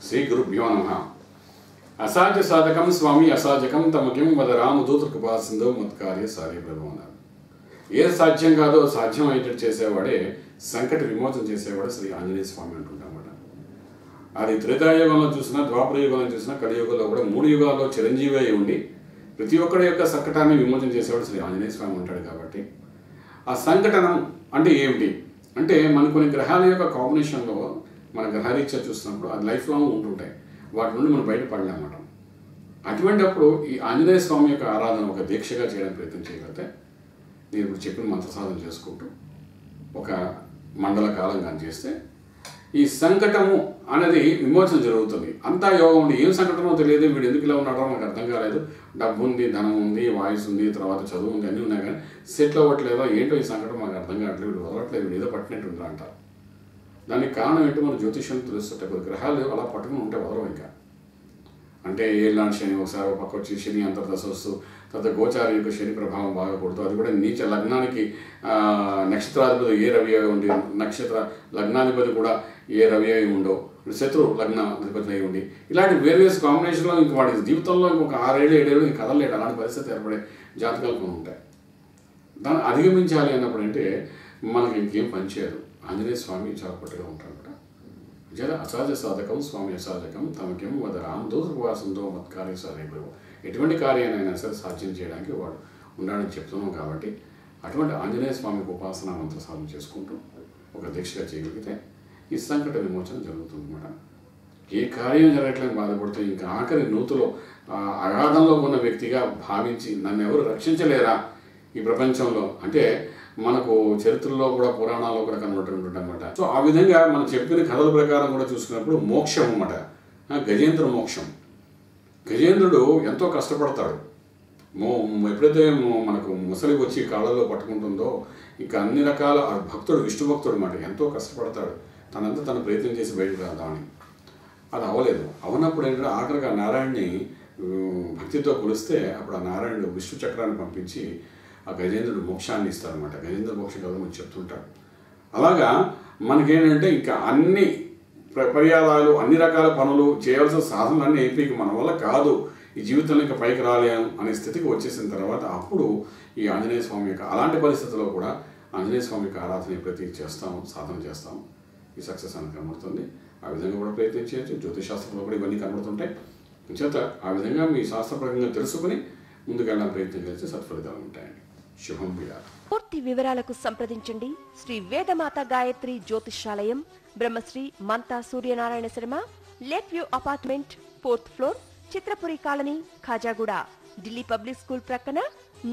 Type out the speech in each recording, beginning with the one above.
శ్రీ గురుభ్యో నమః. అసాధ్య సాధకం స్వామి అసాధ్యకం తమకిం వద రామదూత కృపా సింధు మత్కార్య సారీ ప్రభు అన్నారు. ఏది సాధ్యం కాదో సాధ్యం అయ్యేటట్టు చేసేవాడే సంకట విమోచన చేసేవాడే శ్రీ ఆంజనేయ స్వామి అంటుంటామట. అది త్రేతాయుగంలో చూసినా, ద్వాపర యుగంలో చూసినా, కలియుగంలో కూడా 3 యుగాల్లో చిరంజీవి అయి ఉండి ప్రతి ఒక్కరి యొక్క సంకటాన్ని విమోచన చేసేవాడు శ్రీ ఆంజనేయ స్వామి ఉంటాడు. కాబట్టి ఆ సంకటనం అంటే ఏమిటి అంటే, మన కొన్ని గ్రహాల యొక్క కాంబినేషన్లో మన గ్రహరీత్యా చూసినప్పుడు అది లైఫ్ లాంగ్ ఉంటుంటాయి. వాటి నుండి మనం బయటపడలేమన్నమాట. అటువంటి అప్పుడు ఈ ఆంజనేయ స్వామి యొక్క ఆరాధన ఒక దీక్షగా చేయడానికి ప్రయత్నం చేయగలిగితే, నేను ఇప్పుడు చెప్పిన మంత్రసాధన చేసుకుంటూ ఒక మండల కాలం కానీ చేస్తే ఈ సంకటము అనేది విమోచన జరుగుతుంది. అంతా యోగం ఉంది. ఏం సంకటమో తెలియదు, వీడు ఎందుకు ఇలా ఉన్నాడో నాకు అర్థం కాలేదు. డబ్బు ఉంది, ధనం ఉంది, వాయిస్ ఉంది, తర్వాత చదువు ఉంది, అన్నీ ఉన్నాయి, కానీ సెటిల్ అవ్వట్లేదో ఏంటో ఈ సంకటం మాకు అర్థం కావట్లేదు, వీడు వదలట్లేదు, వీడు ఏదో పట్టినట్టు ఉందా అంటారు. దానికి కారణం ఏంటో మన జ్యోతిష్యం తెలుస్తుంటే కొద్ది గ్రహాలు అలా పట్టుకుని ఉంటే వదలవు. ఇంకా అంటే ఏళ్ళనాడు శని ఒకసారి ఒక పక్క వచ్చి శని అంతర్దశ వస్తూ, తర్వాత గోచార యొక్క శని ప్రభావం బాగా కొడుతూ, అది కూడా నీచ లగ్నానికి నక్షత్రాధిపతి ఏ రవి అయి ఉండి, నక్షత్ర లగ్నాధిపతి కూడా ఏ రవి అయి ఉండో, శత్రు లగ్నాధిపతి అయి ఉండి, ఇలాంటి వేరియస్ కాంబినేషన్లో ఇంక వాడి జీవితంలో ఇంకొక 6 ఏళ్ళు 7 ఏళ్ళు ఇంక కదలలేడు. అలాంటి పరిస్థితి ఏర్పడే జాతకాలు కొన్ని ఉంటాయి. దాన్ని అధిగమించాలి అన్నప్పుడు అంటే మనకి ఇంకేం పనిచేయదు. ఆంజనేయ స్వామి చాలా పట్టుగా ఉంటాడు కూడా. జల అసాధ్య సాధకం స్వామి అసాధకం తమకేమో వద రామదూత ఉపవాసంతో మత్కార్య సాధే ప్రభు. ఎటువంటి కార్యాన్నైనా సరే సాధ్యం చేయడానికి వాడు ఉండాలని చెప్తున్నాం. కాబట్టి అటువంటి ఆంజనేయ స్వామికి ఉపాసన మంత్ర సాధన చేసుకుంటూ ఒక దీక్షగా చేయగలిగితే ఈ సంకట విమోచన జరుగుతుంది అన్నమాట. ఏ కార్యం జరగట్లేదు బాధపడుతూ ఇంకా ఆఖరి నూతులో అగాధంలో ఉన్న వ్యక్తిగా భావించి నన్ను ఎవరు రక్షించలేరా ఈ ప్రపంచంలో అంటే మనకు చరిత్రలో కూడా పురాణాల్లో కూడా కనబడుతుంటుంది అనమాట. సో ఆ విధంగా మనం చెప్పిన కథల ప్రకారం కూడా చూసుకున్నప్పుడు మోక్షం అన్నమాట. గజేంద్ర మోక్షం. గజేంద్రుడు ఎంతో కష్టపడతాడు. ఎప్పుడైతే మనకు ముసలి వచ్చి కాళ్ళలో పట్టుకుంటుందో ఇంకా అన్ని రకాల భక్తుడు, విష్ణు భక్తుడు అన్నమాట, ఎంతో కష్టపడతాడు తనంతా తను ప్రయత్నం చేసి బయటకు రాదామని. అది అవ్వలేదు. అవనప్పుడు ఏంటంటే ఆఖరిగా నారాయణ్ణి భక్తితో కొలిస్తే అప్పుడు ఆ నారాయణుడు విష్ణు చక్రాన్ని పంపించి ఆ గజేంద్రుడు మోక్షాన్ని ఇస్తారనమాట. గజేంద్ర మోక్ష కథ మనం చెప్తుంటాడు. అలాగా మనకేంటంటే ఇంకా అన్ని పర్యాయాలు, అన్ని రకాల పనులు చేయవలసిన సాధనలన్నీ అయిపోయి మన వల్ల కాదు, ఈ జీవితంలో ఇంకా పైకి రాలేము అనే స్థితికి వచ్చేసిన తర్వాత అప్పుడు ఈ ఆంజనేయ స్వామి యొక్క అలాంటి పరిస్థితుల్లో కూడా ఆంజనేయ స్వామి యొక్క ఆరాధన ఎప్పుడైతే చేస్తాము, సాధన చేస్తాము, ఈ సక్సెస్ అని కనబడుతుంది. ఆ విధంగా కూడా ప్రయత్నం చేయొచ్చు. జ్యోతిశాస్త్రంలో కూడా ఇవన్నీ కనబడుతుంటాయి. చేత ఆ విధంగా మీ శాస్త్రపరంగా తెలుసుకుని ముందుకెళ్ళడానికి ప్రయత్నం చేస్తే సత్ఫలితాలు ఉంటాయండి. శుభం విరాట్. పూర్తి వివరాలకు సంప్రదించండి Shri Vedamata Gayatri Jyothishalayam, Brahmasri Mantha Suryanarayana Sharma, Lake View Apartment, 4th floor, Chitrapuri Colony, Khajaguda, Delhi Public School ప్రక్కన,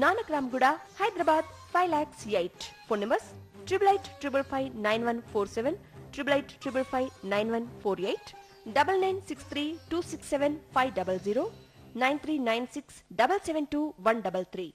నానక్రామ్గూడ, హైదరాబాద్ 5,08,000. Phone numbers 8855559147, 8855559148, 9963267500, 9396772133.